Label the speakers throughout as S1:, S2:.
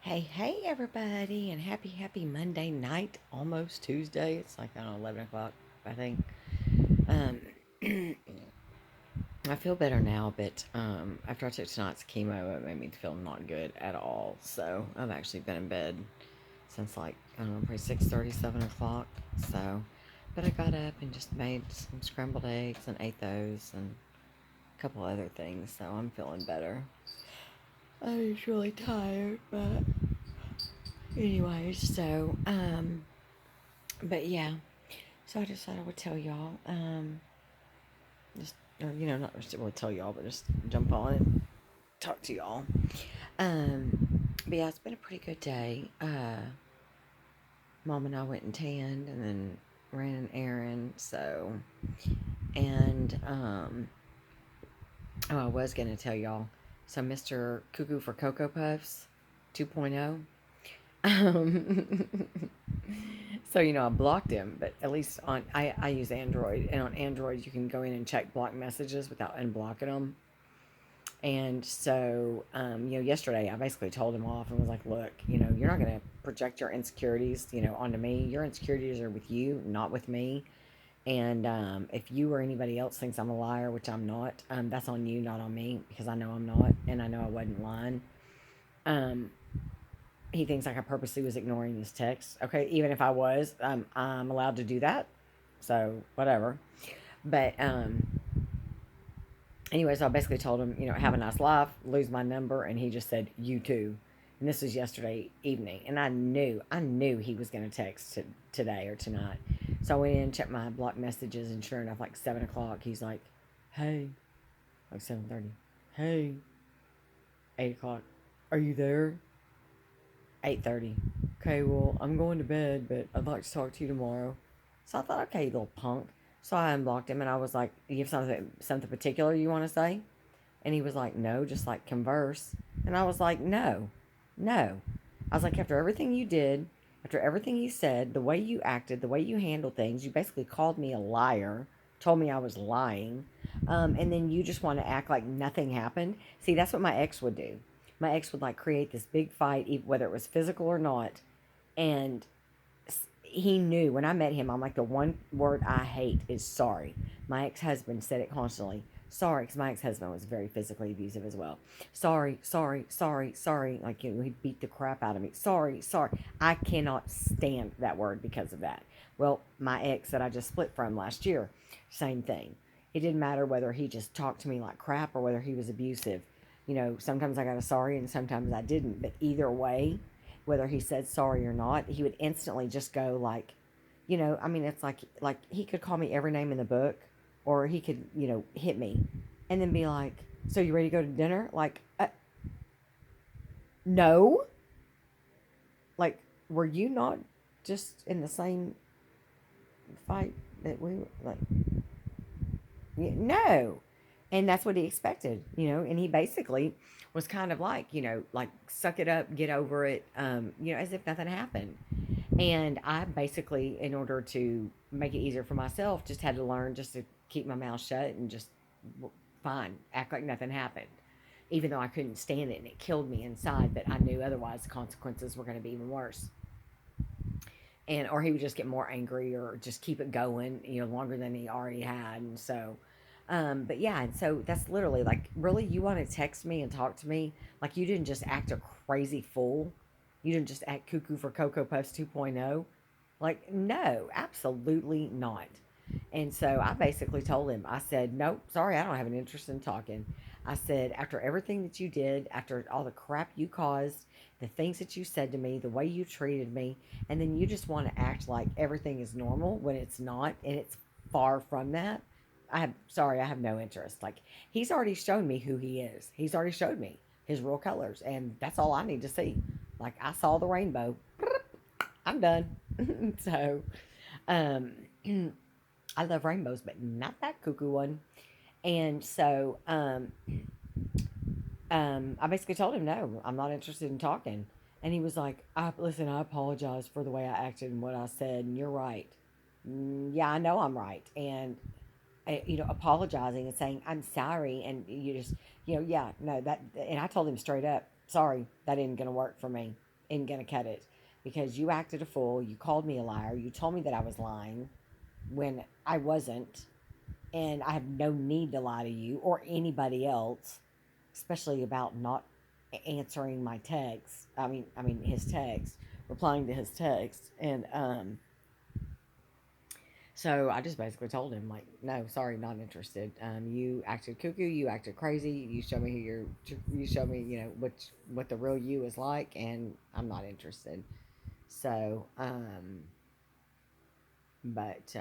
S1: Hey, everybody, and happy Monday night, almost Tuesday. It's like, I don't know, 11 o'clock, I think. Um, I feel better now, but after I took tonight's chemo, it made me feel not good at all. So I've actually been in bed since like, I don't know, probably 6:30, 7 o'clock. So, but I got up and just made some scrambled eggs and ate those and a couple other things. So I'm feeling better. I was really tired, but anyways, but yeah, so I just thought I would tell y'all, just, or, not just really tell y'all, but just jump on and talk to y'all. But yeah, it's been a pretty good day. Mom and I went and tanned and then ran an errand, and oh, I was going to tell y'all, so Mr. Cuckoo for Cocoa Puffs 2.0, um, so I blocked him, but at least I use Android, and on Android you can go in and check block messages without unblocking them. And so, yesterday I basically told him off and was like, look, you're not going to project your insecurities, onto me. Your insecurities are with you, not with me. And if you or anybody else thinks I'm a liar, which I'm not, that's on you, not on me, because I know I'm not, and I know I wasn't lying. Um, he thinks like I purposely was ignoring this text. Okay, even if I was, I'm allowed to do that. So whatever. But anyway, so I basically told him, have a nice life, lose my number, and he just said, you too. And this was yesterday evening, and I knew he was going to text today or tonight. So I went in and checked my blocked messages, and sure enough, like 7 o'clock, he's like, "Hey," like 7:30, "Hey," 8 o'clock, "Are you there?" 8:30. Okay, well, I'm going to bed, but I'd like to talk to you tomorrow. So I thought, okay, little punk. So I unblocked him and I was like, you have something particular you want to say? And he was like, no, just like converse. And I was like, no, no. I was like, after everything you did, after everything you said, the way you acted, the way you handled things, you basically called me a liar, told me I was lying, and then you just want to act like nothing happened. See, that's what my ex would do. My ex would like create this big fight, whether it was physical or not, and he knew when I met him. I'm like, the one word I hate is sorry. My ex husband said it constantly. Sorry, because my ex husband was very physically abusive as well. Sorry, sorry, sorry, sorry. Like, he beat the crap out of me. Sorry, sorry. I cannot stand that word because of that. Well, my ex that I just split from last year, same thing. It didn't matter whether he just talked to me like crap or whether he was abusive. Sometimes I got a sorry and sometimes I didn't. But either way, whether he said sorry or not, he would instantly just go like, I mean, it's like he could call me every name in the book, or he could, hit me, and then be like, "So you ready to go to dinner?" Like, no, like, were you not just in the same fight that we were like? No. And that's what he expected, and he basically was kind of like, like, suck it up, get over it, as if nothing happened. And I basically, in order to make it easier for myself, just had to learn just to keep my mouth shut and just, fine, act like nothing happened. Even though I couldn't stand it and it killed me inside, but I knew otherwise the consequences were going to be even worse. And or he would just get more angry or just keep it going, longer than he already had. And so, but yeah, and so that's literally like, really, you want to text me and talk to me like you didn't just act a crazy fool, you didn't just act cuckoo for Cocoa Puffs 2.0. Like, no, absolutely not. And so I basically told him, I said, nope, sorry, I don't have an interest in talking. I said, after everything that you did, after all the crap you caused, the things that you said to me, the way you treated me, and then you just want to act like everything is normal when it's not, and it's far from that. I have no interest. Like, he's already shown me who he is. He's already showed me his real colors, and that's all I need to see. Like, I saw the rainbow. I'm done. So, um, I love rainbows, but not that cuckoo one. And so, I basically told him, no, I'm not interested in talking. And he was like, listen, I apologize for the way I acted and what I said, and you're right. Yeah, I know I'm right. And, apologizing and saying, I'm sorry. And yeah, no, and I told him straight up, sorry, that isn't going to work for me. and gonna cut it because you acted a fool. You called me a liar. You told me that I was lying when I wasn't, and I have no need to lie to you or anybody else, especially about not answering my text. I mean his text, replying to his text, and so I just basically told him like, no, sorry, not interested. You acted cuckoo. You acted crazy. You show me who you're. You show me, what the real you is like, and I'm not interested. So, but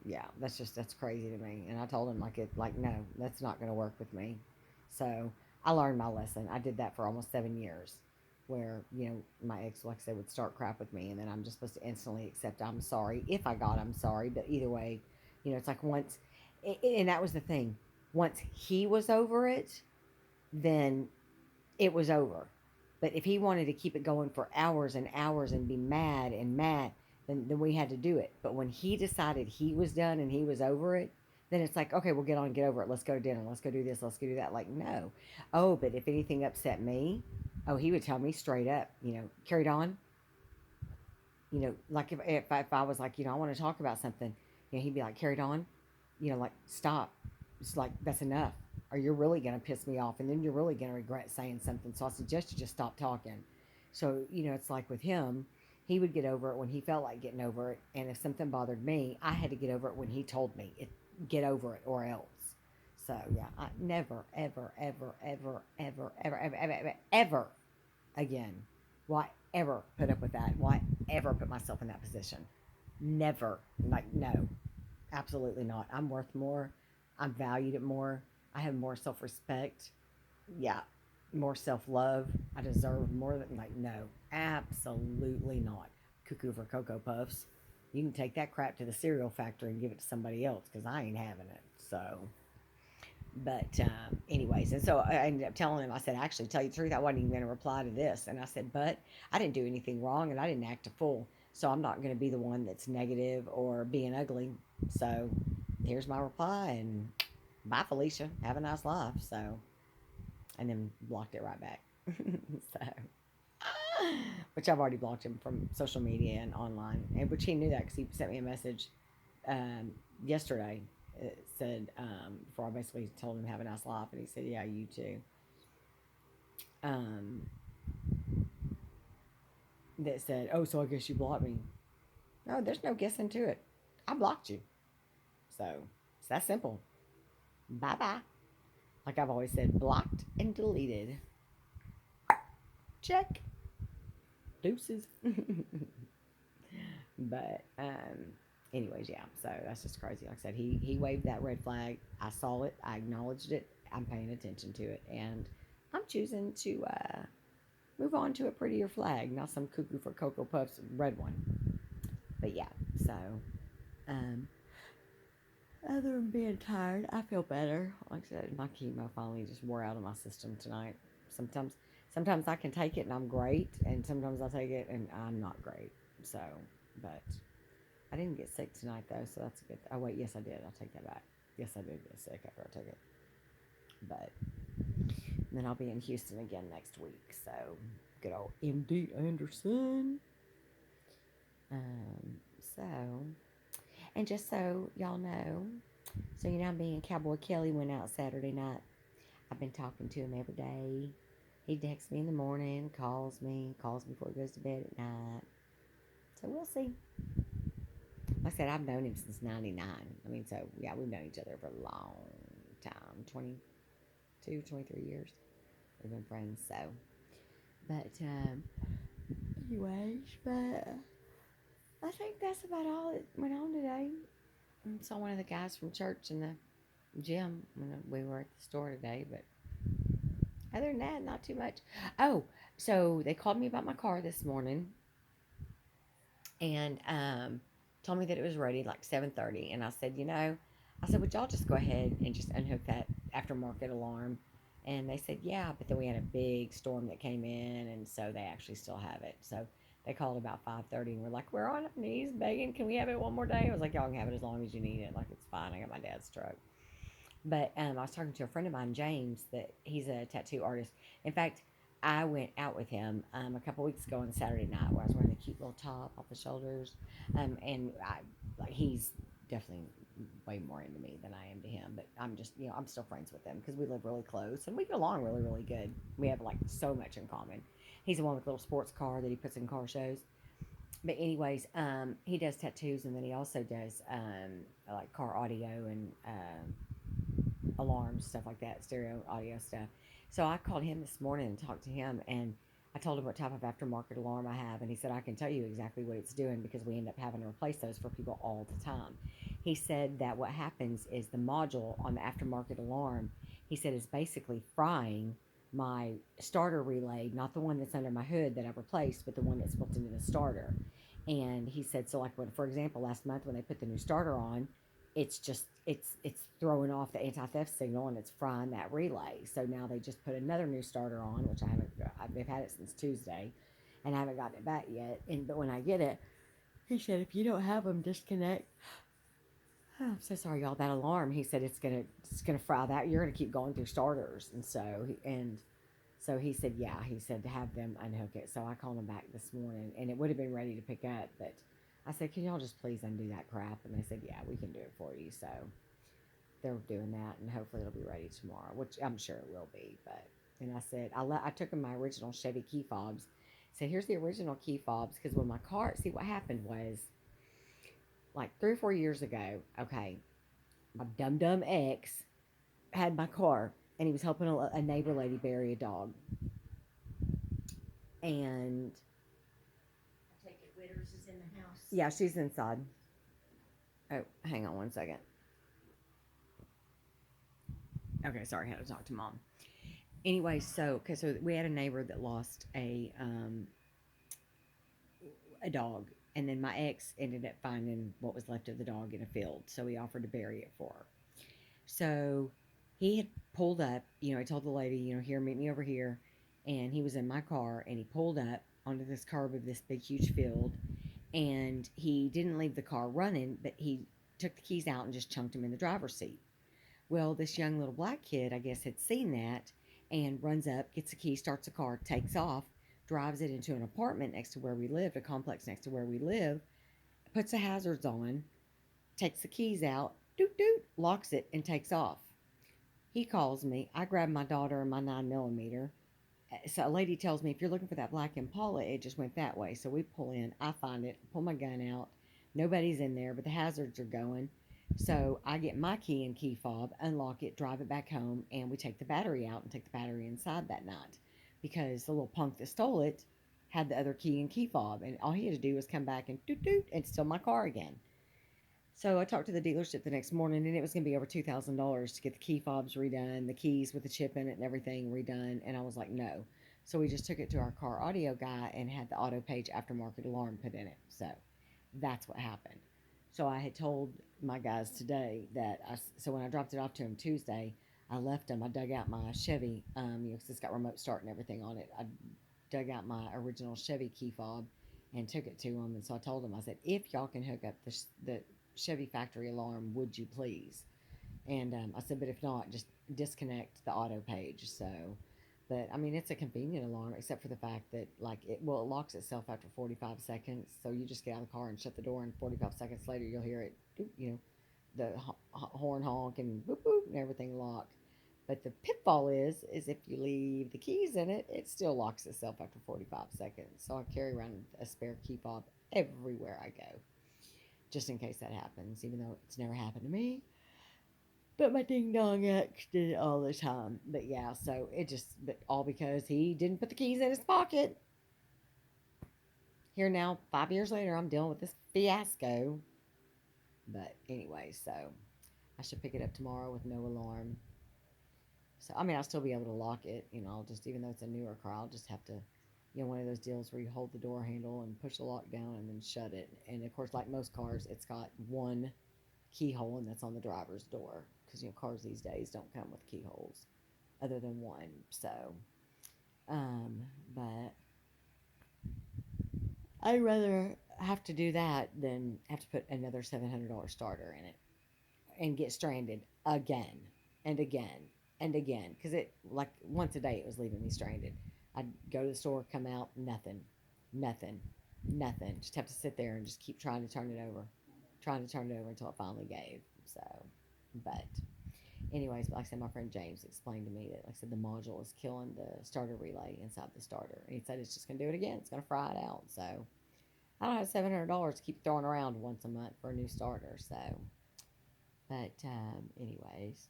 S1: yeah, that's crazy to me. And I told him like no, that's not going to work with me. So I learned my lesson. I did that for almost 7 years, where my ex, like I said, would start crap with me, and then I'm just supposed to instantly accept I'm sorry if I got I'm sorry. But either way, it's like once, and that was the thing. Once he was over it, then it was over. But if he wanted to keep it going for hours and hours and be mad and mad, then we had to do it. But when he decided he was done and he was over it, then it's like, okay, we'll get on, get over it. Let's go to dinner. Let's go do this. Let's go do that. Like, no. Oh, but if anything upset me, oh, he would tell me straight up, carried on. Like if I was like, I want to talk about something, he'd be like, carried on, like, stop. It's like, that's enough. Or you're really going to piss me off, and then you're really going to regret saying something. So I suggest you just stop talking. So, it's like with him, he would get over it when he felt like getting over it. And if something bothered me, I had to get over it when he told me, get over it or else. So, yeah, I never, ever, ever, ever, ever, ever, ever, ever, ever, ever again. Why ever put up with that? Why ever put myself in that position? Never. Like, no, absolutely not. I'm worth more. I'm valued it more. I have more self respect. Yeah, more self love. I deserve more than, like, no, absolutely not. Cuckoo for Cocoa Puffs. You can take that crap to the cereal factory and give it to somebody else because I ain't having it. So, but anyways, and so I ended up telling him, I said, actually, tell you the truth, I wasn't even going to reply to this. And I said, but I didn't do anything wrong and I didn't act a fool. So I'm not going to be the one that's negative or being ugly. So here's my reply, and bye, Felicia. Have a nice life. So, and then blocked it right back. So, which I've already blocked him from social media and online, and which he knew that because he sent me a message yesterday. It said, before I basically told him have a nice life, and he said, yeah, you too. Um, that said, oh, so I guess you blocked me. No, there's no guessing to it. I blocked you. So it's that simple. Bye bye. Like I've always said, blocked and deleted. Check. Deuces. But anyways, yeah. So that's just crazy. Like I said, he waved that red flag. I saw it. I acknowledged it. I'm paying attention to it, and I'm choosing to move on to a prettier flag, not some cuckoo for Cocoa Puffs red one. But yeah. So um, other than being tired, I feel better. Like I said, my chemo finally just wore out of my system tonight. Sometimes I can take it and I'm great, and sometimes I take it and I'm not great. So, but I didn't get sick tonight though, so that's good. Oh wait, yes I did. I'll take that back. Yes, I did get sick after I took it. But then I'll be in Houston again next week. So good old MD Anderson. So, and just so y'all know, so me and Cowboy Kelly went out Saturday night. I've been talking to him every day. He texts me in the morning, calls me before he goes to bed at night. So we'll see. Like I said, I've known him since 99. I mean, so yeah, we've known each other for a long time, 22, 23 years. We've been friends, so. But, anyways, but I think that's about all that went on today. I saw one of the guys from church in the gym when we were at the store today, but other than that, not too much. Oh, so they called me about my car this morning, and told me that it was ready like 7:30. And I said, would y'all just go ahead and just unhook that aftermarket alarm? And they said, yeah, but then we had a big storm that came in, and so they actually still have it. So they called about 5:30, and we're like, we're on our knees begging, can we have it one more day? I was like, y'all can have it as long as you need it. Like, it's fine. I got my dad's truck. But I was talking to a friend of mine, James, that he's a tattoo artist. In fact, I went out with him a couple weeks ago on Saturday night where I was wearing the cute little top off the shoulders. And like, he's definitely way more into me than I am to him. But I'm just, I'm still friends with him because we live really close and we get along really, really good. We have like so much in common. He's the one with a little sports car that he puts in car shows. But anyways, he does tattoos and then he also does like car audio and alarms, stuff like that, stereo audio stuff. So I called him this morning and talked to him, and I told him what type of aftermarket alarm I have, and he said I can tell you exactly what it's doing because we end up having to replace those for people all the time. He said that what happens is the module on the aftermarket alarm, he said, is basically frying my starter relay, not the one that's under my hood that I've replaced, but the one that's built into the starter. And he said, so like when, for example, last month when they put the new starter on, it's throwing off the anti-theft signal and it's frying that relay. So now they just put another new starter on, which they've had it since Tuesday, and I haven't gotten it back yet. And but when I get it, he said if you don't have them, disconnect. Oh, I'm so sorry, y'all. That alarm. He said it's gonna fry that. You're gonna keep going through starters, and so he said, yeah, he said to have them unhook it. So I called him back this morning, and it would have been ready to pick up, but I said, can y'all just please undo that crap? And they said, yeah, we can do it for you. So they're doing that, and hopefully it'll be ready tomorrow, which I'm sure it will be. But and I said, I took him my original Chevy key fobs. I said, here's the original key fobs, because when my car, see what happened was like 3 or 4 years ago, okay, my dumb ex had my car, and he was helping a neighbor lady bury a dog. And
S2: I take it Witters is in the house.
S1: yeah, she's inside. Oh, hang on one second. Okay, sorry, I had to talk to mom. Anyway, so we had a neighbor that lost a dog, and then my ex ended up finding what was left of the dog in a field, so he offered to bury it for her. So he had pulled up, he told the lady, here, meet me over here, and he was in my car, and he pulled up onto this curb of this big, huge field, and he didn't leave the car running, but he took the keys out and just chunked them in the driver's seat. Well, this young little black kid, I guess, had seen that and runs up, gets the key, starts the car, takes off, drives it into an apartment next to where we lived, a complex next to where we live, puts the hazards on, takes the keys out, doot doot, locks it, and takes off. He calls me. I grab my daughter and my 9 millimeter. So a lady tells me, if you're looking for that black Impala, it just went that way. So we pull in. I find it, pull my gun out. Nobody's in there, but the hazards are going. So I get my key and key fob, unlock it, drive it back home, and we take the battery out and take the battery inside that night because the little punk that stole it had the other key and key fob, and all he had to do was come back and doot doot and steal my car again. So I talked to the dealership the next morning, and it was going to be over $2,000 to get the key fobs redone, the keys with the chip in it and everything redone. And I was like, no. So we just took it to our car audio guy and had the auto page aftermarket alarm put in it. So that's what happened. So I had told my guys today so when I dropped it off to him Tuesday, I left them. I dug out my Chevy, because it's got remote start and everything on it. I dug out my original Chevy key fob and took it to him. And so I told him, I said, if y'all can hook up the Chevy factory alarm, would you please? And I said, but if not, just disconnect the auto page. So, but I mean, it's a convenient alarm, except for the fact that it locks itself after 45 seconds. So you just get out of the car and shut the door, and 45 seconds later you'll hear it, the horn honk and boop boop and everything locked. But the pitfall is if you leave the keys in it, it still locks itself after 45 seconds. So I carry around a spare key fob everywhere I go, just in case that happens, even though it's never happened to me. But my ding dong ex did it all the time. But yeah, so but all because he didn't put the keys in his pocket. Here now, 5 years later, I'm dealing with this fiasco. But anyway, so I should pick it up tomorrow with no alarm. So, I mean, I'll still be able to lock it, I'll just, even though it's a newer car, I'll just have to, one of those deals where you hold the door handle and push the lock down and then shut it. And of course, like most cars, it's got one keyhole, and that's on the driver's door because cars these days don't come with keyholes other than one. So, but I'd rather have to do that than have to put another $700 starter in it and get stranded again and again and again, because it, like, once a day it was leaving me stranded. I'd go to the store, come out, nothing, nothing, nothing. Just have to sit there and just keep trying to turn it over, trying to turn it over until it finally gave. So, but anyways, like I said, my friend James explained to me that, like I said, the module is killing the starter relay inside the starter. And he said it's just going to do it again. It's going to fry it out. So I don't have $700 to keep throwing around once a month for a new starter. So, but anyways,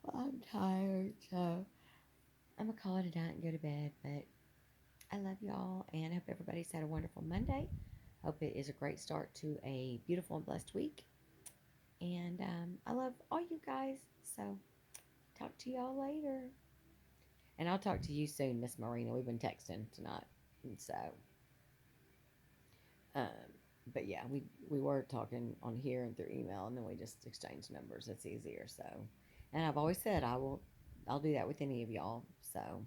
S1: well, I'm tired. So I'm going to call it a night and go to bed. But I love y'all and I hope everybody's had a wonderful Monday. Hope it is a great start to a beautiful and blessed week. And I love all you guys. So talk to y'all later. And I'll talk to you soon, Miss Marina. We've been texting tonight. And so, um, but yeah, we were talking on here and through email, and then we just exchanged numbers. It's easier. So, and I've always said I'll do that with any of y'all. So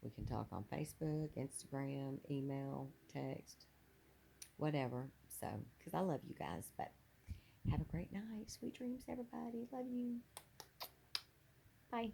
S1: we can talk on Facebook, Instagram, email, text, whatever. So, because I love you guys. But have a great night. Sweet dreams, everybody. Love you. Bye.